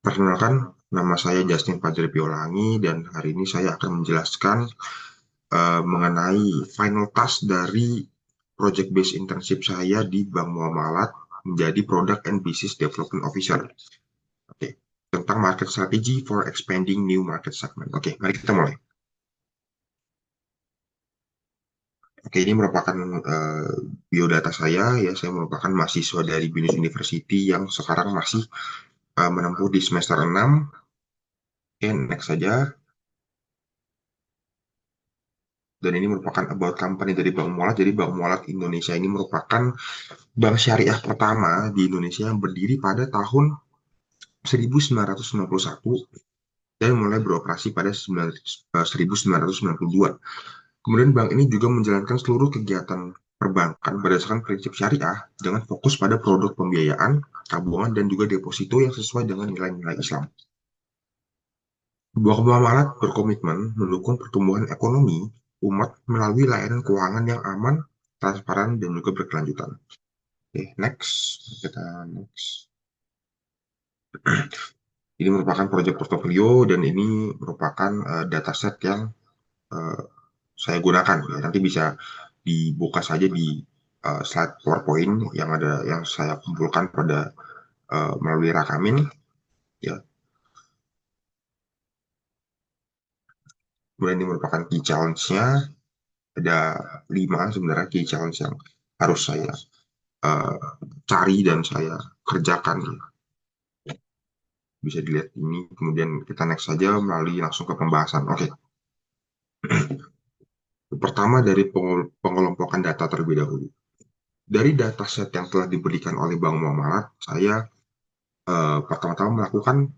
Perkenalkan, nama saya Justin Fajri Piolangi dan hari ini saya akan menjelaskan mengenai final task dari project based internship saya di Bank Muamalat menjadi Product and Business Development Officer. Oke, tentang market strategy for expanding new market segment. Oke, mari kita mulai. Oke, ini merupakan biodata saya. Ya, saya merupakan mahasiswa dari BINUS University yang sekarang masih menempuh di semester 6. Oke, next saja. Dan ini merupakan about company dari Bank Muamalat. Jadi Bank Muamalat Indonesia ini merupakan bank syariah pertama di Indonesia yang berdiri pada tahun 1991 dan mulai beroperasi pada 1992. Kemudian bank ini juga menjalankan seluruh kegiatan perbankan berdasarkan prinsip syariah dengan fokus pada produk pembiayaan, tabungan, dan juga deposito yang sesuai dengan nilai-nilai Islam. Bank Muamalat berkomitmen mendukung pertumbuhan ekonomi umat melalui layanan keuangan yang aman, transparan, dan juga berkelanjutan. Oke, next. Kita next. Ini merupakan proyek portofolio dan ini merupakan dataset yang uh, saya gunakan. Ya. Nanti bisa dibuka saja di slide PowerPoint yang saya kumpulkan pada melalui Rakamin. Ya. Kemudian ini merupakan key challenge-nya. Ada 5 sebenarnya key challenge yang harus saya uh, cari dan saya kerjakan. Bisa dilihat ini, kemudian kita next saja melalui langsung ke pembahasan. Oke. Pertama dari pengelompokan data terlebih dahulu. Dari dataset yang telah diberikan oleh Bank Muamalat, saya pertama-tama melakukan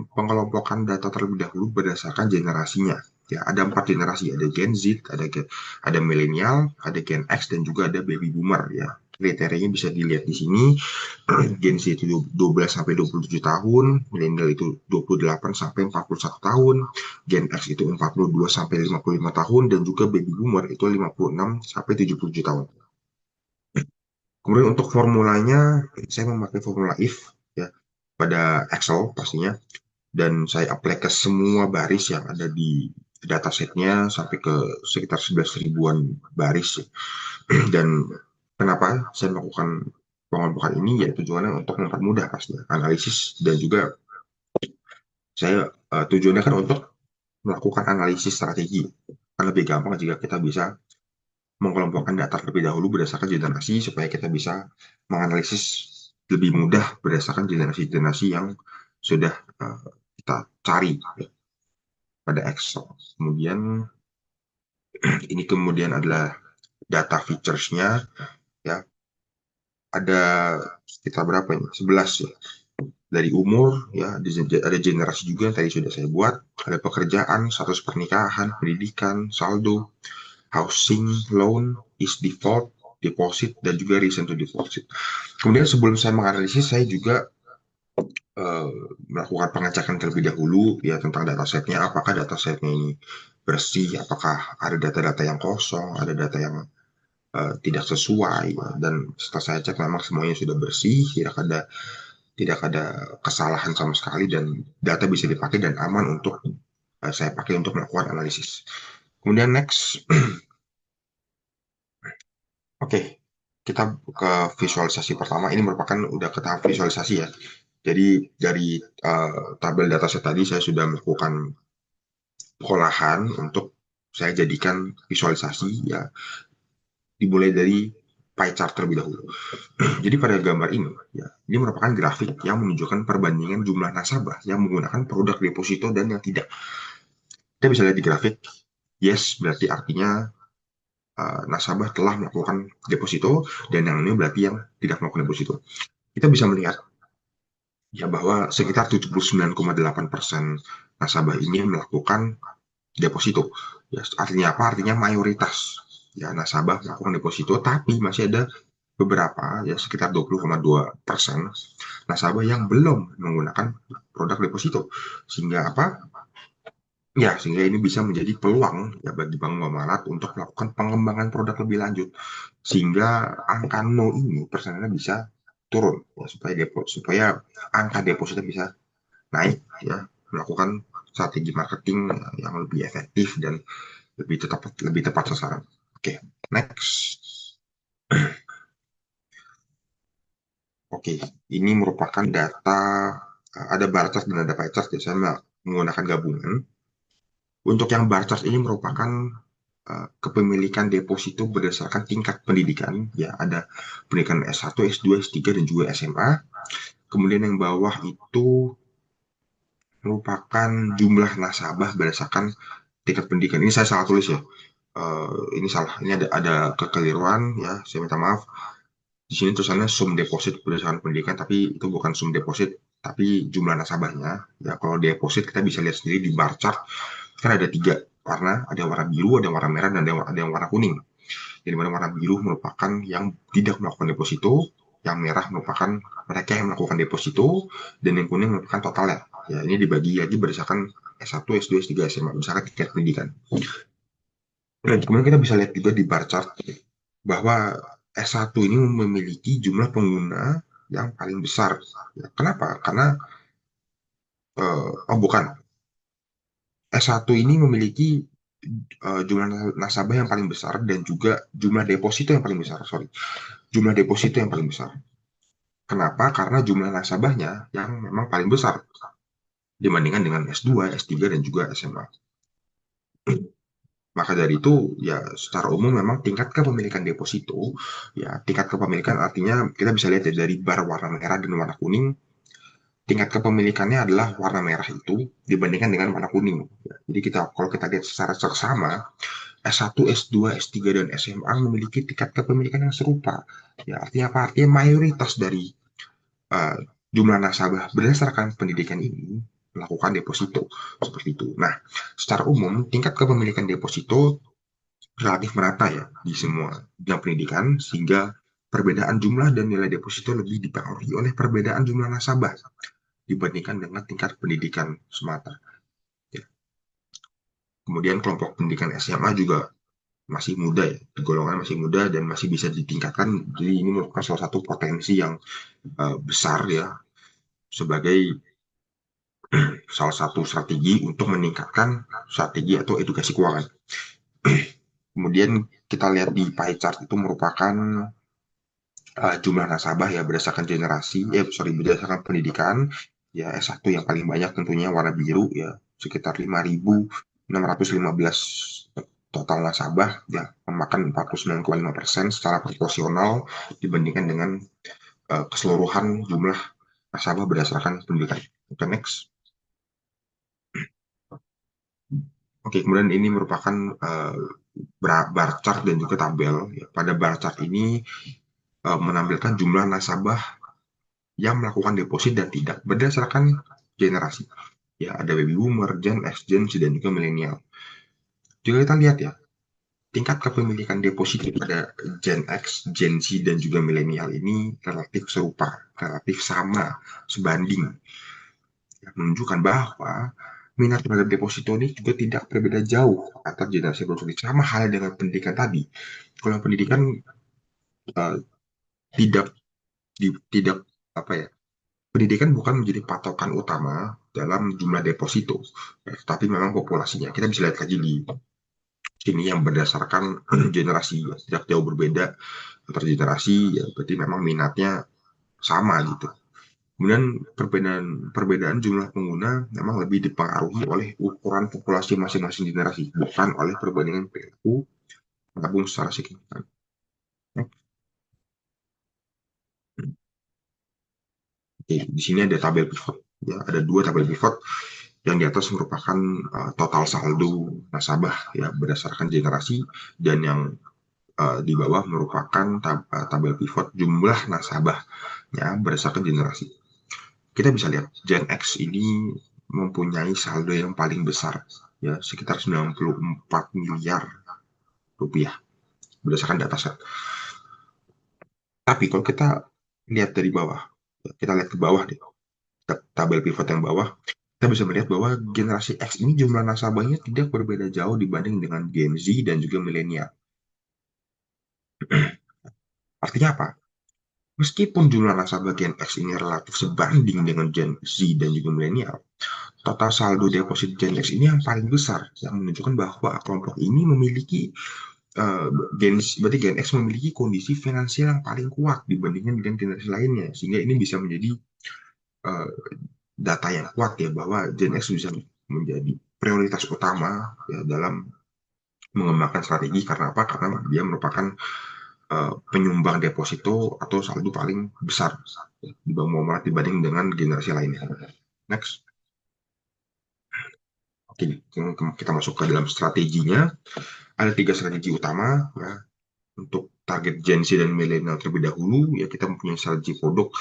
pengelompokan data terlebih dahulu berdasarkan generasinya. Ya, ada 4 generasi, ada Gen Z, ada milenial, ada Gen X, dan juga ada baby boomer. Ya, kriterianya bisa dilihat di sini. Gen Z itu 12 sampai 27 tahun, milenial itu 28 sampai 41 tahun, Gen X itu 42 sampai 55 tahun, dan juga baby boomer itu 56 sampai 77 tahun. Kemudian untuk formulanya, saya memakai formula if ya pada Excel pastinya, dan saya apply ke semua baris yang ada di datasetnya sampai ke sekitar 11 ribuan baris. Dan kenapa saya melakukan pengelompokan ini? Ya tujuannya untuk mempermudah pastinya analisis dan juga tujuannya kan untuk melakukan analisis strategi. Kan lebih gampang jika kita bisa mengelompokkan data terlebih dahulu berdasarkan generasi supaya kita bisa menganalisis lebih mudah berdasarkan generasi-generasi yang sudah kita cari ya, pada Excel. Kemudian ini kemudian adalah data features-nya ya. Ada sekitar berapa ini? 11 ya. Dari umur ya, ada generasi juga yang tadi sudah saya buat, ada pekerjaan, status pernikahan, pendidikan, saldo, housing loan, is default, deposit, dan juga reason to deposit. Kemudian sebelum saya menganalisis, saya juga uh, melakukan pengecekan terlebih dahulu ya tentang datasetnya, apakah datasetnya ini bersih, apakah ada data-data yang kosong, ada data yang tidak sesuai, ya. Dan setelah saya cek memang semuanya sudah bersih, tidak ada kesalahan sama sekali dan data bisa dipakai dan aman untuk saya pakai untuk melakukan analisis. Kemudian next. Oke, kita ke visualisasi pertama. Ini merupakan udah ke tahap visualisasi ya. Jadi dari tabel dataset tadi saya sudah melakukan pengolahan untuk saya jadikan visualisasi ya. Dimulai dari pie chart terlebih dahulu. Jadi pada gambar ini ya, ini merupakan grafik yang menunjukkan perbandingan jumlah nasabah yang menggunakan produk deposito dan yang tidak. Kita bisa lihat di grafik, yes berarti artinya nasabah telah melakukan deposito dan yang ini berarti yang tidak melakukan deposito. Kita bisa melihat ya bahwa sekitar 79,8% nasabah ini melakukan deposito. Ya, artinya apa? Artinya mayoritas ya nasabah melakukan deposito, tapi masih ada beberapa ya sekitar 20,2% nasabah yang belum menggunakan produk deposito. Sehingga apa? Ya, sehingga ini bisa menjadi peluang ya bagi Bank Muamalat untuk melakukan pengembangan produk lebih lanjut. Sehingga angka no ini persennya bisa turun ya, supaya angka depositnya bisa naik ya, melakukan strategi marketing yang lebih efektif dan lebih tepat sasaran. Oke, next. Oke, ini merupakan data, ada bar chart dan ada pie chart ya. Saya menggunakan gabungan. Untuk yang bar chart ini merupakan kepemilikan deposito berdasarkan tingkat pendidikan. Ya, ada pendidikan S1, S2, S3, dan juga SMA. Kemudian yang bawah itu merupakan jumlah nasabah berdasarkan tingkat pendidikan. Ini saya salah tulis ya. Ini salah. Ini ada kekeliruan ya. Saya minta maaf. Di sini tulisannya sum deposit berdasarkan pendidikan, tapi itu bukan sum deposit, tapi jumlah nasabahnya. Ya, kalau deposit kita bisa lihat sendiri di bar chart, kan ada tiga warna, ada yang warna biru, ada yang warna merah, dan ada yang warna kuning. Jadi mana warna biru merupakan yang tidak melakukan deposito, yang merah merupakan mereka yang melakukan deposito, dan yang kuning merupakan totalnya. Ya, ini dibagi lagi berdasarkan S1, S2, S3, SMA, misalkan tingkat pendidikan. Dan kemudian kita bisa lihat juga di bar chart bahwa S1 ini memiliki jumlah pengguna yang paling besar. Ya, kenapa? Karena oh bukan, S1 ini memiliki jumlah nasabah yang paling besar dan juga jumlah deposito yang paling besar. Sorry, jumlah deposito yang paling besar. Kenapa? Karena jumlah nasabahnya yang memang paling besar dibandingkan dengan S2, S3, dan juga SMA. Maka dari itu, ya secara umum memang tingkat kepemilikan deposito, ya tingkat kepemilikan artinya kita bisa lihat ya, dari bar warna merah dan warna kuning, tingkat kepemilikannya adalah warna merah itu dibandingkan dengan warna kuning. Ya, jadi kalau kita lihat secara seksama, S1, S2, S3, dan SMA memiliki tingkat kepemilikan yang serupa. Ya, artinya apa? Artinya mayoritas dari uh, jumlah nasabah berdasarkan pendidikan ini melakukan deposito seperti itu. Nah, secara umum tingkat kepemilikan deposito relatif merata ya di semua bidang pendidikan, sehingga perbedaan jumlah dan nilai deposito lebih dipengaruhi oleh perbedaan jumlah nasabah dibandingkan dengan tingkat pendidikan semata. Ya. Kemudian kelompok pendidikan SMA juga masih muda ya, golongan masih muda dan masih bisa ditingkatkan. Jadi ini merupakan salah satu potensi yang besar ya, sebagai salah satu strategi untuk meningkatkan strategi atau edukasi keuangan. Kemudian kita lihat di pie chart itu merupakan jumlah nasabah ya berdasarkan generasi, berdasarkan pendidikan. Ya, S1 yang paling banyak tentunya warna biru ya, sekitar 5.615 total nasabah ya, memakan 49,5% secara proporsional dibandingkan dengan keseluruhan jumlah nasabah berdasarkan pendidikan. Oke, next. Oke, kemudian ini merupakan bar chart dan juga tabel. Ya, pada bar chart ini menampilkan jumlah nasabah yang melakukan deposit dan tidak berdasarkan generasi. Ya, ada baby boomer, Gen X, Gen Z, dan juga milenial. Jika kita lihat ya, tingkat kepemilikan deposito pada Gen X, Gen Z, dan juga milenial ini relatif serupa, relatif sama, sebanding. Ya, menunjukkan bahwa minat terhadap deposito ini juga tidak berbeda jauh antar generasi produktif. Sama halnya dengan pendidikan tadi. Kalau pendidikan uh, tidak tidak apa ya, pendidikan bukan menjadi patokan utama dalam jumlah deposito, ya, tapi memang populasinya. Kita bisa lihat lagi di sini yang berdasarkan generasi, ya, tidak jauh berbeda antar generasi, ya berarti memang minatnya sama gitu. Kemudian perbedaan jumlah pengguna memang lebih dipengaruhi oleh ukuran populasi masing-masing generasi, bukan oleh perbandingan perilaku menabung secara signifikan. Oke, di sini ada tabel pivot. Ya, ada dua tabel pivot. Yang di atas merupakan total saldo nasabah ya berdasarkan generasi, dan yang di bawah merupakan tabel pivot jumlah nasabah ya berdasarkan generasi. Kita bisa lihat Gen X ini mempunyai saldo yang paling besar ya, sekitar 94 miliar rupiah berdasarkan data set. Tapi kalau kita lihat dari bawah, kita lihat ke bawah deh, tabel pivot yang bawah, kita bisa melihat bahwa generasi X ini jumlah nasabahnya tidak berbeda jauh dibanding dengan Gen Z dan juga milenial. Artinya apa? Meskipun jumlah nasabah Gen X ini relatif sebanding dengan Gen Z dan juga milenial, total saldo deposit Gen X ini yang paling besar, yang menunjukkan bahwa kelompok ini memiliki eh, berarti Gen X memiliki kondisi finansial yang paling kuat dibandingkan dengan generasi lainnya, sehingga ini bisa menjadi eh, data yang kuat ya bahwa Gen X bisa menjadi prioritas utama ya dalam mengembangkan strategi. Karena apa? Karena dia merupakan penyumbang deposito atau saldo paling besar di bawah dibanding dengan generasi lainnya. Next. Oke, kita masuk ke dalam strateginya. Ada tiga strategi utama ya untuk target Gen Z dan milenial terlebih dahulu. Ya, kita mempunyai strategi produk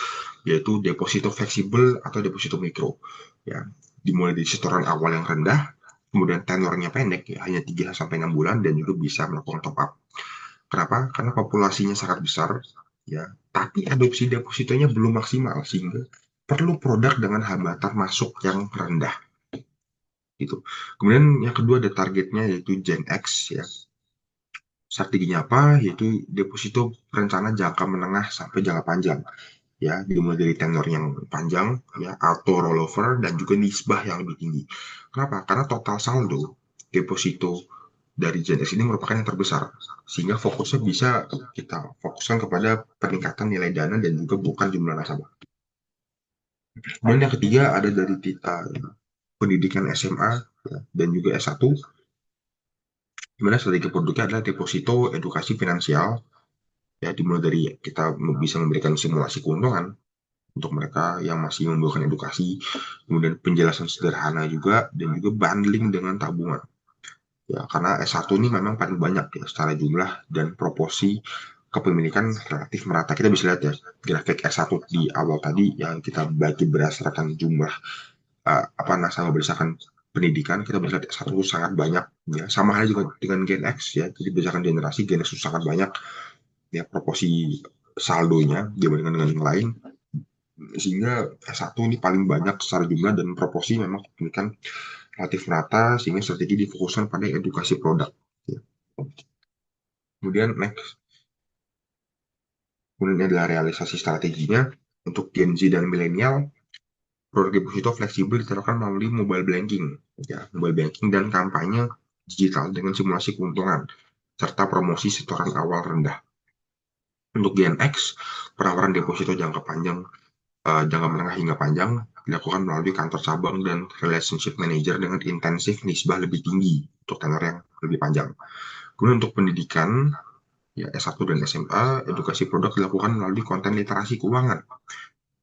yaitu deposito fleksibel atau deposito mikro. Ya, dimulai dari setoran awal yang rendah, kemudian tenornya pendek ya hanya 3 sampai 6 bulan dan juga bisa melakukan top up. Kenapa? Karena populasinya sangat besar ya, tapi adopsi depositonya belum maksimal sehingga perlu produk dengan hambatan masuk yang rendah gitu. Kemudian yang kedua ada targetnya yaitu Gen X ya. Strateginya apa? Yaitu deposito rencana jangka menengah sampai jangka panjang ya, dimulai dari tenor yang panjang ya, auto rollover dan juga nisbah yang lebih tinggi. Kenapa? Karena total saldo deposito dari Gen X ini merupakan yang terbesar, sehingga fokusnya bisa kita fokuskan kepada peningkatan nilai dana dan juga bukan jumlah nasabah. Kemudian yang ketiga ada dari pendidikan SMA ya, dan juga S1, di mana strategi produknya adalah deposito edukasi finansial ya, dimulai dari kita bisa memberikan simulasi keuntungan untuk mereka yang masih membutuhkan edukasi, kemudian penjelasan sederhana juga, dan juga bundling dengan tabungan. Ya, karena S1 ini memang paling banyak ya secara jumlah dan proporsi kepemilikan relatif merata. Kita bisa lihat ya grafik S1 di awal tadi yang kita bagi berdasarkan jumlah nasabah berdasarkan pendidikan. Kita bisa lihat S1 sangat banyak ya. Sama halnya juga dengan Gen X ya. Jadi berdasarkan generasi Gen X sangat banyak ya proporsi saldonya dibandingkan dengan yang lain, sehingga S1 ini paling banyak secara jumlah dan proporsi memang kepemilikan relatif merata, sehingga strategi difokuskan pada edukasi produk. Kemudian next, kemudian adalah realisasi strateginya untuk Gen Z dan milenial. Produk deposito fleksibel diterapkan melalui mobile banking, ya, mobile banking dan kampanye digital dengan simulasi keuntungan serta promosi setoran awal rendah. Untuk Gen X, penawaran deposito jangka panjang, jangka menengah hingga panjang dilakukan melalui kantor cabang dan relationship manager dengan intensif nisbah lebih tinggi untuk tenor yang lebih panjang. Kemudian untuk pendidikan, ya S1 dan SMA, edukasi produk dilakukan melalui konten literasi keuangan.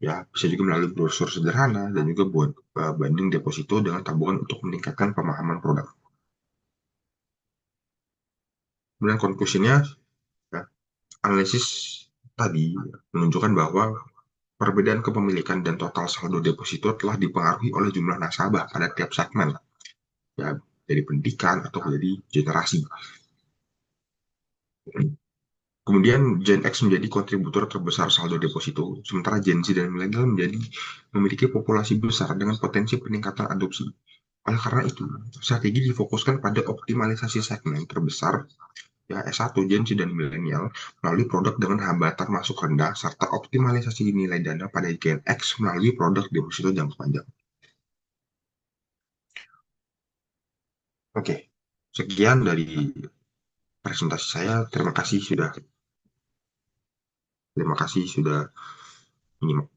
Ya, bisa juga melalui brosur sederhana dan juga buat banding deposito dengan tabungan untuk meningkatkan pemahaman produk. Kemudian konklusinya, ya, analisis tadi menunjukkan bahwa perbedaan kepemilikan dan total saldo deposito telah dipengaruhi oleh jumlah nasabah pada tiap segmen, ya, dari pendidikan atau dari generasi. Kemudian Gen X menjadi kontributor terbesar saldo deposito, sementara Gen Z dan milenial memiliki populasi besar dengan potensi peningkatan adopsi. Oleh karena itu, strategi difokuskan pada optimalisasi segmen terbesar ya S1, Gen Z dan milenial melalui produk dengan hambatan masuk rendah serta optimalisasi nilai dana pada Gen X melalui produk deposito jangka panjang. Oke, sekian dari presentasi saya. Terima kasih sudah menyimak.